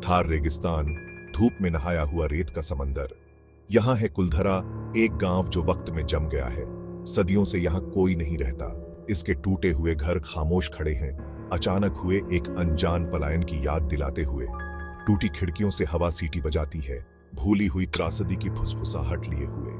थार रेगिस्तान, धूप में नहाया हुआ रेत का समंदर। यहाँ है कुलधरा, एक गांव जो वक्त में जम गया है। सदियों से यहाँ कोई नहीं रहता। इसके टूटे हुए घर खामोश खड़े हैं, अचानक हुए एक अनजान पलायन की याद दिलाते हुए। टूटी खिड़कियों से हवा सीटी बजाती है, भूली हुई त्रासदी की फुसफुसाहट लिए हुए।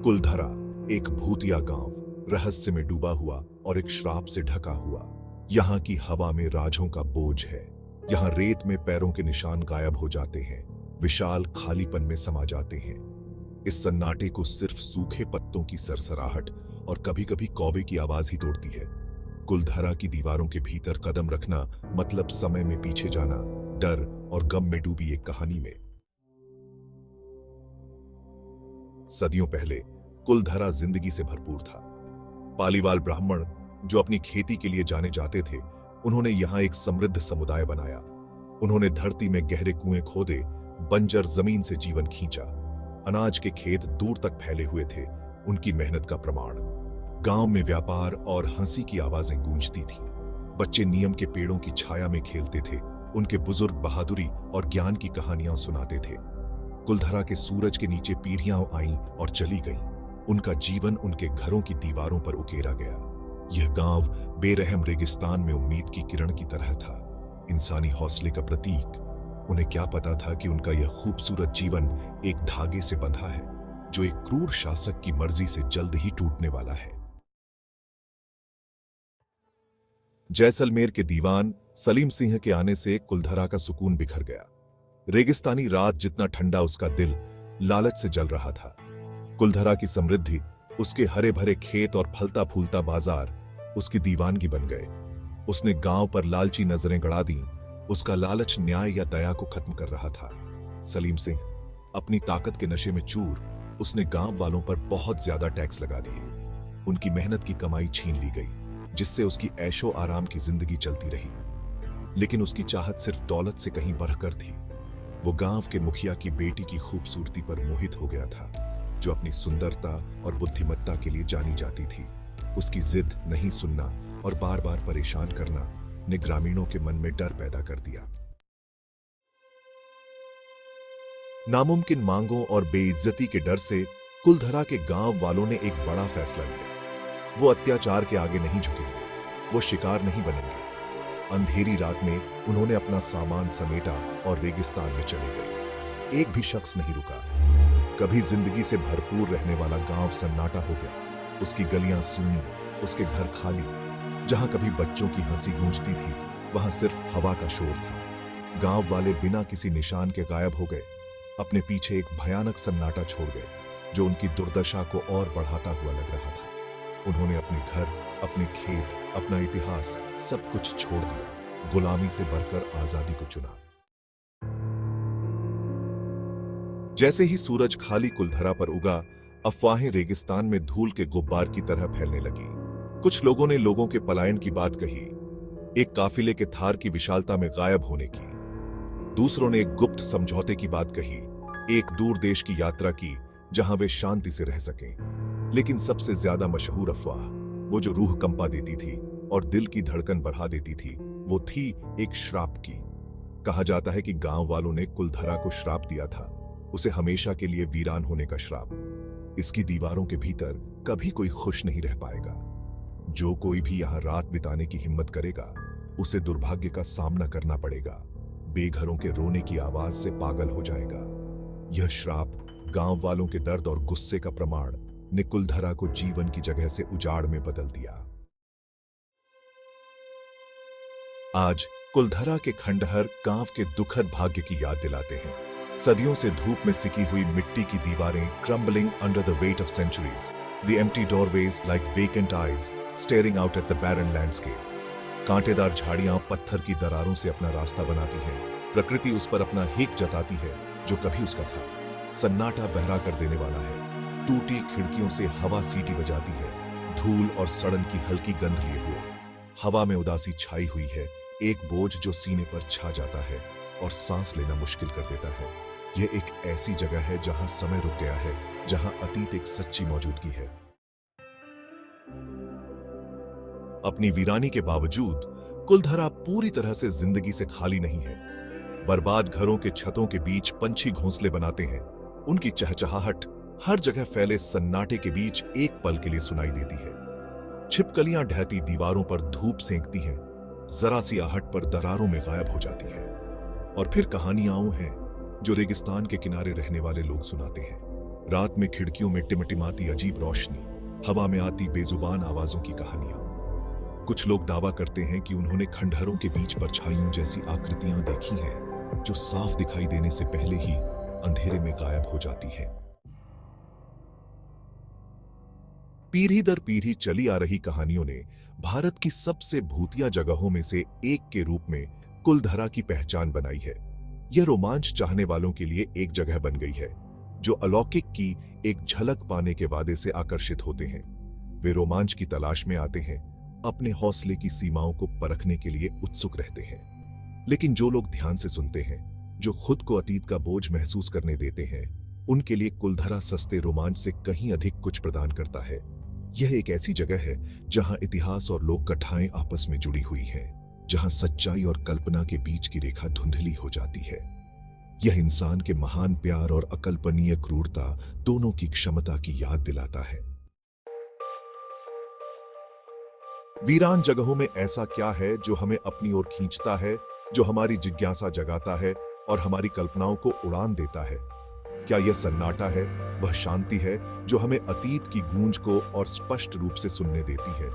कुलधरा, एक भूतिया गांव, रहस्य में डूबा हुआ और एक श्राप से ढका हुआ। यहाँ की हवा में राजों का बोझ है। यहाँ रेत में पैरों के निशान गायब हो जाते हैं, विशाल खालीपन में समा जाते हैं। इस सन्नाटे को सिर्फ सूखे पत्तों की सरसराहट और कभी कभी कौवे की आवाज ही तोड़ती है। कुलधरा की दीवारों के भीतर कदम रखना मतलब समय में पीछे जाना, डर और गम में डूबी एक कहानी में। सदियों पहले कुलधरा जिंदगी से भरपूर था। पालीवाल ब्राह्मण जो अपनी खेती के लिए जाने जाते थे, उन्होंने यहां एक समृद्ध समुदाय बनाया। उन्होंने धरती में गहरे कुएं खोदे, बंजर जमीन से जीवन खींचा। अनाज के खेत दूर तक फैले हुए थे, उनकी मेहनत का प्रमाण। गांव में व्यापार और हंसी की आवाजें गूंजती थीं। बच्चे नीम के पेड़ों की छाया में खेलते थे, उनके बुजुर्ग बहादुरी और ज्ञान की कहानियां सुनाते थे। कुलधरा के सूरज के नीचे पीढ़ियां आईं और चली गईं। उनका जीवन उनके घरों की दीवारों पर उकेरा गया। यह गांव बेरहम रेगिस्तान में उम्मीद की किरण की तरह था, इंसानी हौसले का प्रतीक। उन्हें क्या पता था कि उनका यह खूबसूरत जीवन एक धागे से बंधा है, जो एक क्रूर शासक की मर्जी से जल्द ही टूटने वाला है। जैसलमेर के दीवान सलीम सिंह के आने से कुलधरा का सुकून बिखर गया। रेगिस्तानी रात जितना ठंडा, उसका दिल लालच से जल रहा था। कुलधरा की समृद्धि, उसके हरे भरे खेत और फलता फूलता बाजार उसकी दीवानगी बन गए। उसने गांव पर लालची नजरें गड़ा दी। उसका लालच न्याय या दया को खत्म कर रहा था। सलीम सिंह अपनी ताकत के नशे में चूर, उसने गांव वालों पर बहुत ज्यादा टैक्स लगा दिए। उनकी मेहनत की कमाई छीन ली गई, जिससे उसकी ऐशो आराम की जिंदगी चलती रही। लेकिन उसकी चाहत सिर्फ दौलत से कहीं बढ़कर थी। वो गांव के मुखिया की बेटी की खूबसूरती पर मोहित हो गया था, जो अपनी सुंदरता और बुद्धिमत्ता के लिए जानी जाती थी। उसकी जिद नहीं सुनना और बार बार परेशान करना ने ग्रामीणों के मन में डर पैदा कर दिया। नामुमकिन मांगों और बेइज्जती के डर से कुलधरा के गांव वालों ने एक बड़ा फैसला लिया। वो अत्याचार के आगे नहीं झुकेंगे, वो शिकार नहीं बनेंगे। अंधेरी रात में उन्होंने अपना सामान समेटा और रेगिस्तान में चले गए। एक भी शख्स नहीं रुका। कभी जिंदगी से भरपूर रहने वाला गांव सन्नाटा हो गया। उसकी गलियां सूनी, उसके घर खाली। जहां कभी बच्चों की हंसी गूंजती थी, वहां सिर्फ हवा का शोर था। गांव वाले बिना किसी निशान के गायब हो गए। अपने पीछे एक भयानक सन्नाटा छोड़ गए, जो उनकी दुर्दशा को और बढ़ाता हुआ लग रहा था। उन्होंने अपने घर, अपने खेत, अपना इतिहास सब कुछ छोड़ दिया। गुलामी से बढ़कर आजादी को चुना। जैसे ही सूरज खाली कुलधरा पर उगा, अफवाहें रेगिस्तान में धूल के गुब्बार की तरह फैलने लगी। कुछ लोगों ने लोगों के पलायन की बात कही, एक काफिले के थार की विशालता में गायब होने की। दूसरों ने एक गुप्त समझौते की बात कही, एक दूर देश की यात्रा की जहां वे शांति से रह सकें। लेकिन सबसे ज्यादा मशहूर अफवाह, वो जो रूह कंपा देती थी और दिल की धड़कन बढ़ा देती थी, वो थी एक श्राप की। कहा जाता है कि गांव वालों ने कुलधरा को श्राप दिया था, उसे हमेशा के लिए वीरान होने का श्राप। इसकी दीवारों के भीतर कभी कोई खुश नहीं रह पाएगा। जो कोई भी यहां रात बिताने की हिम्मत करेगा, उसे दुर्भाग्य का सामना करना पड़ेगा। बेघरों के रोने की आवाज से पागल हो जाएगा। यह श्राप, गांव वालों के दर्द और गुस्से का प्रमाण, ने कुलधरा को जीवन की जगह से उजाड़ में बदल दिया। आज कुलधरा के खंडहर गांव के दुखद भाग्य की याद दिलाते हैं। सदियों से धूप में सिकी हुई मिट्टी की दीवारें, crumbling under the weight of centuries. The empty doorways like vacant eyes, staring out at the barren landscape. कांटेदार झाड़ियां पत्थर की दरारों से अपना रास्ता बनाती हैं। प्रकृति उस पर अपना हिक जताती है, जो कभी उसका था। सन्नाटा बहरा कर देने वाला है। टूटी खिड़कियों से हवा सीटी बजाती है, धूल और सड़न की हल्की गंध लिए हुए। हवा में उदासी छाई हुई है, एक बोझ जो सीने पर छा जाता है और सांस लेना मुश्किल कर देता है। यह एक ऐसी जगह है जहां समय रुक गया है, जहां अतीत एक सच्ची मौजूदगी है। अपनी वीरानी के बावजूद कुलधरा पूरी तरह से जिंदगी से खाली नहीं है। बर्बाद घरों के छतों के बीच पंछी घोंसले बनाते हैं। उनकी चहचहाहट हर जगह फैले सन्नाटे के बीच एक पल के लिए सुनाई देती है। छिपकलियां ढहती दीवारों पर धूप सेंकती हैं, जरा सी आहट पर दरारों में गायब हो जाती है। और फिर कहानियां हैं जो रेगिस्तान के किनारे रहने वाले लोग सुनाते हैं। रात में खिड़कियों में टिमटिमाती अजीब रोशनी, हवा में आती बेजुबान आवाजों की कहानियां। कुछ लोग दावा करते हैं कि उन्होंने खंडहरों के बीच परछाइयों जैसी आकृतियां देखी हैं जो साफ दिखाई देने से पहले ही अंधेरे में गायब हो जाती हैं। पीढ़ी दर पीढ़ी चली आ रही कहानियों ने भारत की सबसे भूतिया जगहों में से एक के रूप में कुलधरा की पहचान बनाई है। यह रोमांच चाहने वालों के लिए एक जगह बन गई है, जो अलौकिक की एक झलक पाने के वादे से आकर्षित होते हैं। वे रोमांच की तलाश में आते हैं, अपने हौसले की सीमाओं को परखने के लिए उत्सुक रहते हैं। लेकिन जो लोग ध्यान से सुनते हैं, जो खुद को अतीत का बोझ महसूस करने देते हैं, उनके लिए कुलधरा सस्ते रोमांच से कहीं अधिक कुछ प्रदान करता है। यह एक ऐसी जगह है जहां इतिहास और लोक कथाएं आपस में जुड़ी हुई हैं, जहां सच्चाई और कल्पना के बीच की रेखा धुंधली हो जाती है। यह इंसान के महान प्यार और अकल्पनीय क्रूरता दोनों की क्षमता की याद दिलाता है। वीरान जगहों में ऐसा क्या है जो हमें अपनी ओर खींचता है, जो हमारी जिज्ञासा जगाता है और हमारी कल्पनाओं को उड़ान देता है? क्या यह सन्नाटा है, वह शांति है जो हमें अतीत की गूंज को और स्पष्ट रूप से सुनने देती है?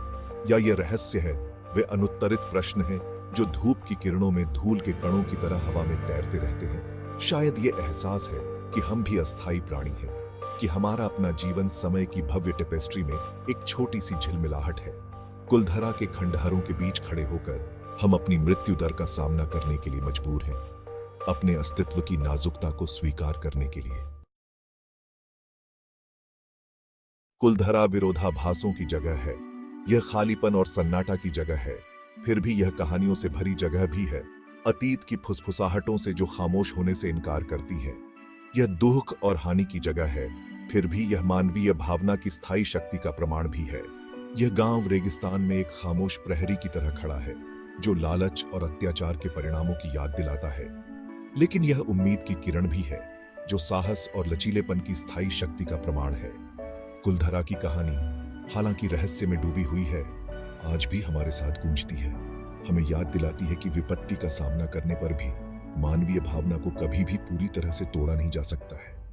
या यह रहस्य है, वे अनुत्तरित प्रश्न हैं जो धूप की किरणों में धूल के कणों की तरह हवा में तैरते रहते हैं? शायद यह एहसास है कि हम भी अस्थायी प्राणी हैं, कि हमारा अपना जीवन समय की भव्य टेपेस्ट्री में एक छोटी सी झिलमिलाहट है। कुलधरा के खंडहरों के बीच खड़े होकर हम अपनी मृत्यु दर का सामना करने के लिए मजबूर हैं, अपने अस्तित्व की नाजुकता को स्वीकार करने के लिए। कुलधरा विरोधाभासों की जगह है, यह खालीपन और सन्नाटा की जगह है, फिर भी यह कहानियों से भरी जगह भी है, अतीत की फुसफुसाहटों से जो खामोश होने से इनकार करती है। यह दुख और हानि की जगह है, फिर भी यह मानवीय भावना की स्थायी शक्ति का प्रमाण भी है। यह गांव रेगिस्तान में एक खामोश प्रहरी की तरह खड़ा है, जो लालच और अत्याचार के परिणामों की याद दिलाता है। लेकिन यह उम्मीद की किरण भी है, जो साहस और लचीलेपन की स्थायी शक्ति का प्रमाण है। कुलधरा की कहानी, हालांकि रहस्य में डूबी हुई है, आज भी हमारे साथ गूंजती है। हमें याद दिलाती है कि विपत्ति का सामना करने पर भी मानवीय भावना को कभी भी पूरी तरह से तोड़ा नहीं जा सकता है।